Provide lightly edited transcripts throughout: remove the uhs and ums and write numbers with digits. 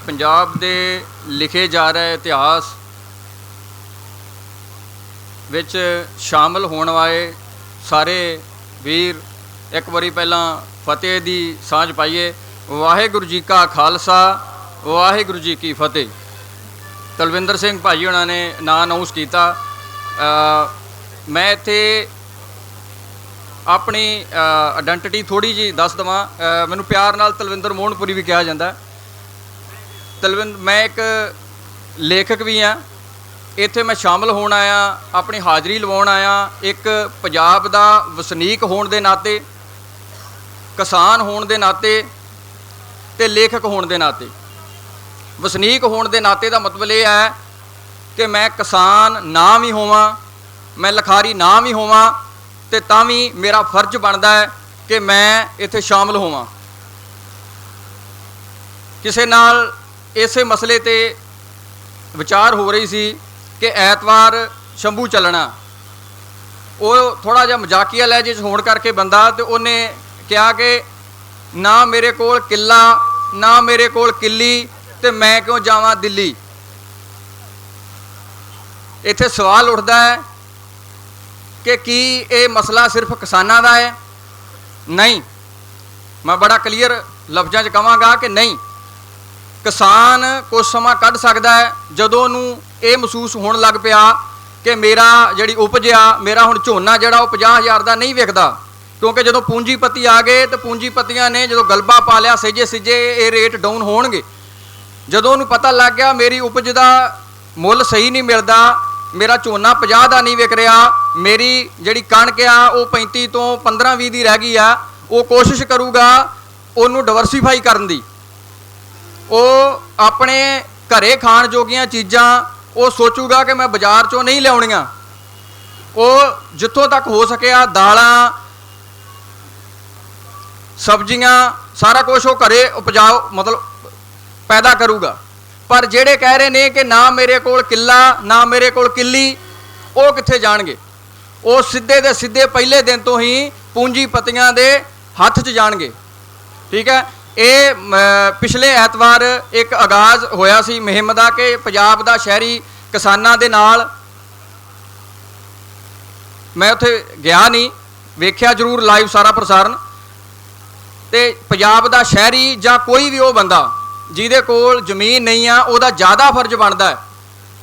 पंजाब दे लिखे जा रहे इतिहास विच शामिल होने वाले सारे वीर एक बारी पहला फतेह की सांझ पाइए। वाहिगुरू जी का खालसा वाहिगुरू जी की फतेह। तलविंदर सिंह भाई उन्होंने नाम अनाउंस किया। मैं इत्थे अपनी आइडेंटिटी थोड़ी जी दस देवां। मैनूं प्यार नाल तलविंदर मोहनपुरी भी कहा जाता। मैं एक लेखक भी हाँ। इत्थे मैं शामिल होण आया, अपनी हाज़री लवाउण आया। एक पंजाब दा वसनीक होण दे नाते, किसान होण दे नाते ते लेखक होण दे नाते। वसनीक होण दे नाते दा मतलब ये है कि मैं किसान ना भी होवां, मैं लिखारी ना भी होवां, ते तां भी मेरा फर्ज बनता है कि मैं इत्थे शामिल होवां। किसे नाल इसे मसले ते विचार हो रही सी कि ऐतवार शंभू चलना। वो थोड़ा जिहा मजाकिया लहजे च होण करके बंदा ते उन्हें कहा कि ना मेरे कोल किला ना मेरे कोल किली ते मैं क्यों जावां दिल्ली। इत्थे सवाल उठदा है कि ये मसला सिर्फ किसानां दा है? नहीं, मैं बड़ा क्लीयर लफ्ज़ां च कहांगा कि नहीं। किसान कुछ समा कढ़ सकता है जदों नूं ये महसूस होण लग पिया कि मेरा जिहड़ी उपज आ, मेरा हुण झोना जिहड़ा वो 50,000 का नहीं विकदा। क्योंकि जदों पूंजीपति आ गए तो पूंजीपतियां ने जदों गलबा पा लिया सजे सिजे ये रेट डाउन होणगे। जदों उन्होंने पता लग गया मेरी उपज का मुल सही नहीं मिलता, मेरा झोना 50 का नहीं विक रहा, मेरी जिहड़ी कणक आ वो 35 तो 15-20 की रह गई आ, वो कोशिश करूँगा उन्होंने डाइवर्सीफाई करन दी। वो अपने घरे खाण जोगियां चीज़ां वो सोचूगा कि मैं बाजार चों नहीं लियाउणियां। वो जिथों तक हो सकिया दालां सब्जियां सारा कुछ वो घरे उपजाओ मतलब पैदा करूगा। पर जेड़े कह रहे ने कि ना मेरे कोल किला ना मेरे कोल किली, वो कित्थे जाणगे? वो सीधे दे सीधे पहले दिन तो ही पूंजीपतियां दे हत्थ च जाणगे। ठीक है। ये पिछले ऐतवार एक आगाज़ होया सी मुहिम दा कि पंजाब दा शहरी किसानां दे नाल। मैं उत्थे गया नहीं, वेख्या जरूर लाइव सारा प्रसारण। ते पंजाब दा शहरी जां कोई भी वो बंदा जिहदे कोल जमीन नहीं आ, उहदा ज़्यादा फर्ज बनता है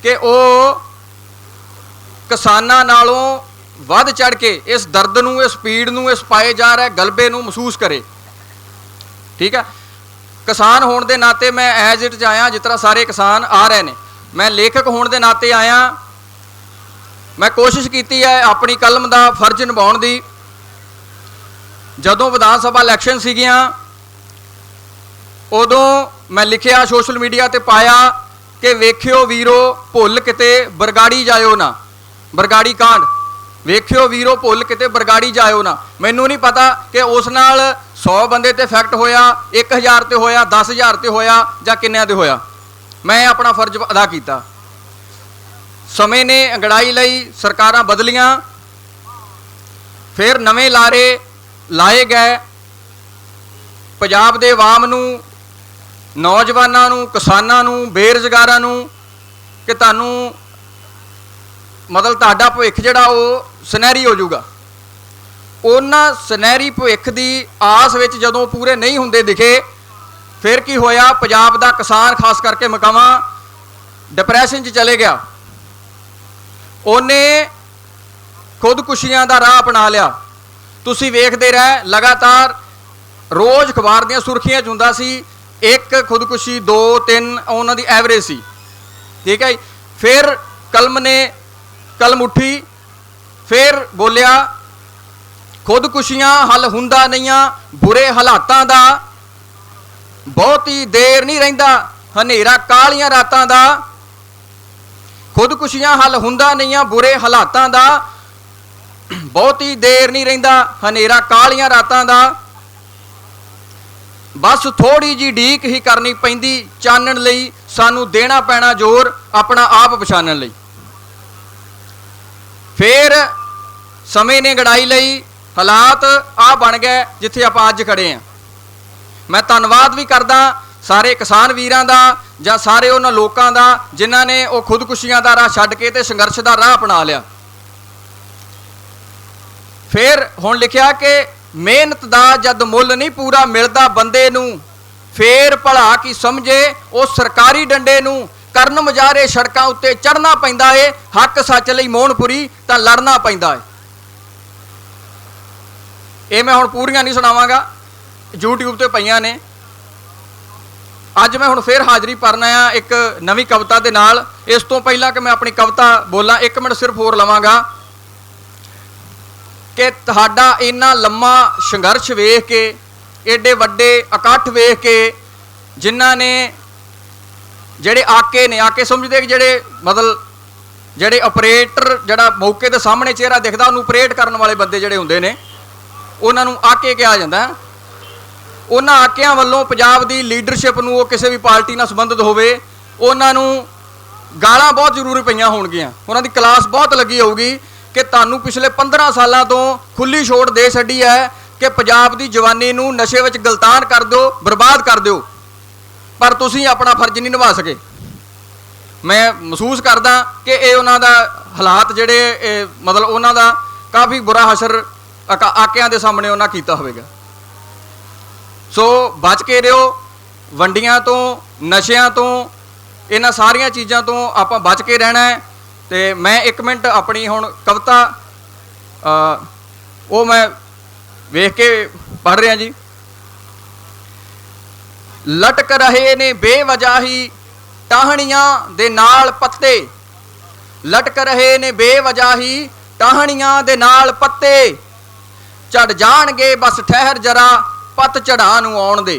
कि वो किसानां नालों वध चढ़ के इस दर्द नूं, इस पीड़ नूं, इस पाए जा रहे गलबे नूं महसूस करे। ठीक है। किसान होने के नाते मैं एज इट आया जिस तरह सारे किसान आ रहे हैं। मैं लेखक होने के नाते आया। मैं कोशिश की है अपनी कलम का फर्ज निभाउण दी। जदों विधान सभा इलैक्शन सीगियां उदों मैं लिखिया सोशल मीडिया ते पाया कि वेखियो वीरो भुल किते बरगाड़ी जायो ना, बरगाड़ी कांड वेखियो वीरो भुल किते बरगाड़ी जायो ना। मैनू नहीं पता कि उस नाल 100 बंदे ते इफैक्ट होया, 1000 ते होया, 10,000 ते होया जां किन्नियां ते होया। मैं अपना फर्ज अदा किया। समय ने अंगड़ाई लई सरकारां बदलियां, फिर नवे लारे लाए गए। पंजाब दे आवाम नूं, नौजवानां नूं, किसानां नूं, बेरोजगारां नूं कि तुहानूं मतलब तुहाडा भविख जिहड़ा वो सुनहरी हो जाऊगा। उन्हां सुनहरी भविख की आस विच जदों पूरे नहीं हुंदे दिखे, फिर की होया? पंजाब दा किसान खास करके मकामा डिप्रैशन च चले गया। उन्हें खुदकुशियां दा राह अपना लिया। तुसीं वेखदे रहे लगातार रोज़ अखबार दीयां सुर्खियां च हुंदा सी एक खुदकुशी 2-3 उन्हां दी एवरेज सी। ठीक है। फिर कलम ने कलम उठी, फिर बोलिया खुदकुशियां हल हुंदा नहीं, बुरे हालातां दा बहुती देर नहीं रहिंदा, हनेरा कालियां रातां दा। खुदकुशियां हल हुंदा नहीं, बुरे हालातां दा बहुती देर नहीं रहिंदा, हनेरा कालियां रातां दा। बस थोड़ी जी ढीक ही करनी पैंदी चानण लई, सानू देना पैना जोर अपना आप पछाणन लई। फिर समय ने गड़ाई लई हालात आ बन गए जिथे आप अज खड़े हैं। मैं धन्नवाद भी करदा सारे किसान वीरां दा जां सारे उन्हां लोकां दा जिन्हां ने वो खुदकुशियां दा राह छड्ड के ते संघर्ष दा राह अपना लिया। फिर हुण लिखिया कि मेहनत दा जद मुल नहीं पूरा मिलदा बंदे नूं, फेर भला की समझे उस सरकारी डंडे नूं, करन मजारे सड़कां उत्ते चढ़ना पैंदा है, हक सच लई मोहनपुरी तां लड़ना पैंदा है। ये मैं हुण पूरियां नहीं सुणावांगा, यूट्यूब ते पईयां ने। अज मैं हुण फिर हाज़री भरना आ एक नवीं कविता दे नाल। इस तो पहला कि मैं अपनी कविता बोलां, 1 मिनट सिर्फ होर लवांगा कि तुहाडा इन्ना लम्मा संघर्ष वेख के, एडे वड्डे इकट्ठ वेख के, जिन्हां ने ਜਿਹੜੇ आके ने आके समझते कि ਜਿਹੜੇ मतलब ਜਿਹੜੇ ਆਪਰੇਟਰ ਜਿਹੜਾ मौके ਦੇ ਸਾਹਮਣੇ ਚਿਹਰਾ ਦਿਖਦਾ ਉਹਨੂੰ ਆਪਰੇਟ ਕਰਨ ਵਾਲੇ ਬੰਦੇ ਜਿਹੜੇ ਹੁੰਦੇ ਨੇ ਉਹਨਾਂ ਨੂੰ ਆਕੇ ਕਿਹਾ ਜਾਂਦਾ। ਉਹਨਾਂ ਆਕਿਆਂ ਵੱਲੋਂ ਪੰਜਾਬ ਦੀ ਲੀਡਰਸ਼ਿਪ ਨੂੰ, ਉਹ ਕਿਸੇ ਵੀ ਪਾਰਟੀ ਨਾਲ ਸੰਬੰਧਿਤ ਹੋਵੇ, ਉਹਨਾਂ ਨੂੰ ਗਾਲਾਂ ਬਹੁਤ ਜ਼ਰੂਰੀ ਪਈਆਂ ਹੋਣਗੀਆਂ, ਉਹਨਾਂ ਦੀ ਕਲਾਸ ਬਹੁਤ ਲੱਗੀ ਹੋਊਗੀ ਕਿ ਤੁਹਾਨੂੰ ਪਿਛਲੇ 15 ਸਾਲਾਂ ਤੋਂ ਖੁੱਲੀ ਛੋਟ ਦੇ ਛੱਡੀ ਹੈ ਕਿ ਪੰਜਾਬ ਦੀ ਜਵਾਨੀ ਨੂੰ ਨਸ਼ੇ ਵਿੱਚ ਗਲਤਾਨ ਕਰ ਦਿਓ, ਬਰਬਾਦ ਕਰ ਦਿਓ, पर तुसीं अपना फर्ज नहीं निभा सके। मैं महसूस करदा कि ये उन्हां दा हालात जिहड़े मतलब उन्हां दा काफ़ी बुरा हशर आकियां दे सामने उन्हां कीता होवेगा। सो बच के रहियो वंडियां तो, नशियां तो, इन्हां सारियां चीज़ां तो आपां बच के रहना है। तो मैं 1 मिनट अपनी हुण कविता वो मैं वेख के पढ़ रहा जी। लटक रहे ने बेवजाही टाहणियां दे नाल पत्ते, लटक रहे ने बेवजाही टाहणियां दे नाल पत्ते, झड़ जाणगे बस ठहर जरा पत चढ़ा नूं आउण दे,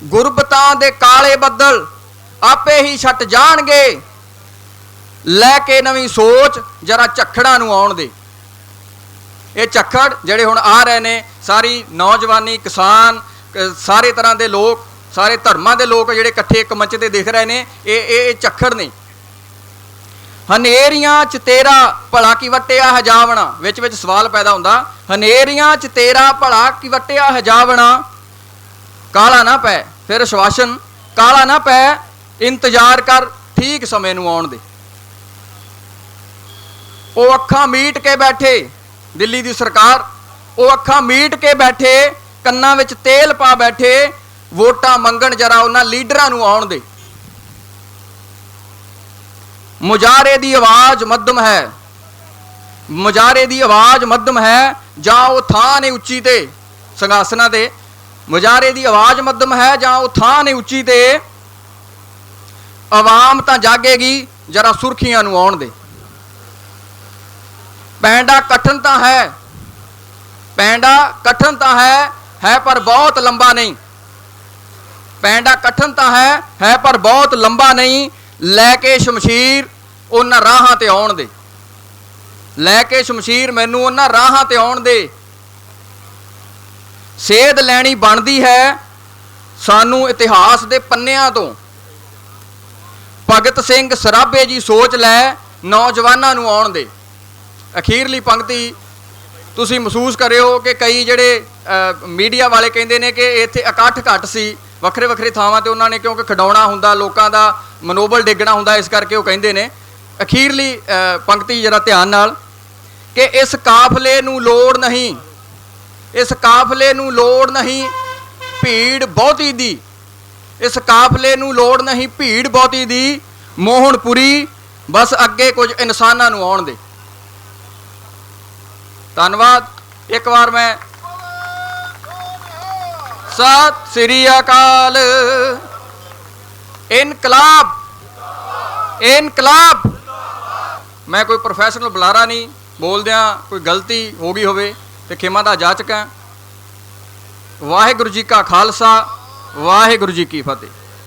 गुरबतां दे काले बदल आपे ही छट जाणगे, लैके नवीं सोच जरा झखड़ां नूं आउण दे। ये झखड़ जिहड़े हुण आ रहे ने, सारी नौजवानी, किसान, सारे तरह के लोग, सारे धर्मां के लोग जिहड़े इकट्ठे एक मंच ते दिख रहे ने, ये झक्खड़ ने। हनेरियां च तेरा भला की वट्टिया हजावना, विच विच सवाल पैदा हुंदा, हनेरियां च तेरा भला की वट्टिया हजावना, काला ना पै, फिर आश्वासन काला ना पै, इंतजार कर ठीक समय नूं आउण दे। वो अखां मीट के बैठे, दिल्ली दी सरकार, वो अखां मीट के बैठे, ਕੰਨਾਂ ਵਿੱਚ तेल पा बैठे, वोटां मंगण जरा उन्हां लीडरां नूं आउण दे। मुजारे दी आवाज़ मध्यम है, मुजारे दी आवाज़ मध्यम है, जां वो थां ने उच्ची ते संघासनां ते, मुजारे दी आवाज़ मध्यम है जां वो थां ने उच्ची ते, आवाम तां जागेगी जरा सुर्खियां नूं आउण दे। पैंडा कठन तां है, पैंडा कठन तां है पर बहुत लंबा नहीं, पैंडा कठन तां है पर बहुत लंबा नहीं, लैके शमशीर उन्हां राहां ते आउण दे, लैके शमशीर मैनूं उन्हां राहां ते आउण दे। सेध लैणी बनदी है सानूं इतिहास दे पन्नियां तो, भगत सिंह सराभे जी सोच लै नौजवानां नूं आउण दे। अखीरली पंक्ति तुसीं महसूस करियो कि कई जिहड़े मीडिया वाले कहंदे ने कि इत्थे इकट्ठ घट सी, वखरे वखरे थावां ते उन्हां ने क्योंकि खिडौणा हुंदा, लोकां दा मनोबल डिगना हुंदा, इस करके वो कहंदे ने। अखीरली पंक्ति जरा ध्यान नाल कि इस काफले नूं लोड़ नहीं, इस काफले नूं लोड़ नहीं भीड़ बहुती दी, इस काफले नूं लोड़ नहीं भीड़ बहुती दी, मोहनपुरी बस अगे कुछ इंसानां नूं आउण दे। धन्यवाद। एक बार मैं सत श्री अकाल। इनकलाब, इनकलाब। मैं कोई प्रोफैशनल बुलारा नहीं, बोलदियां कोई गलती हो गई होवे ते खेमा दा जाचक है। वाहिगुरू जी का खालसा, वाहिगुरू जी की फतेह।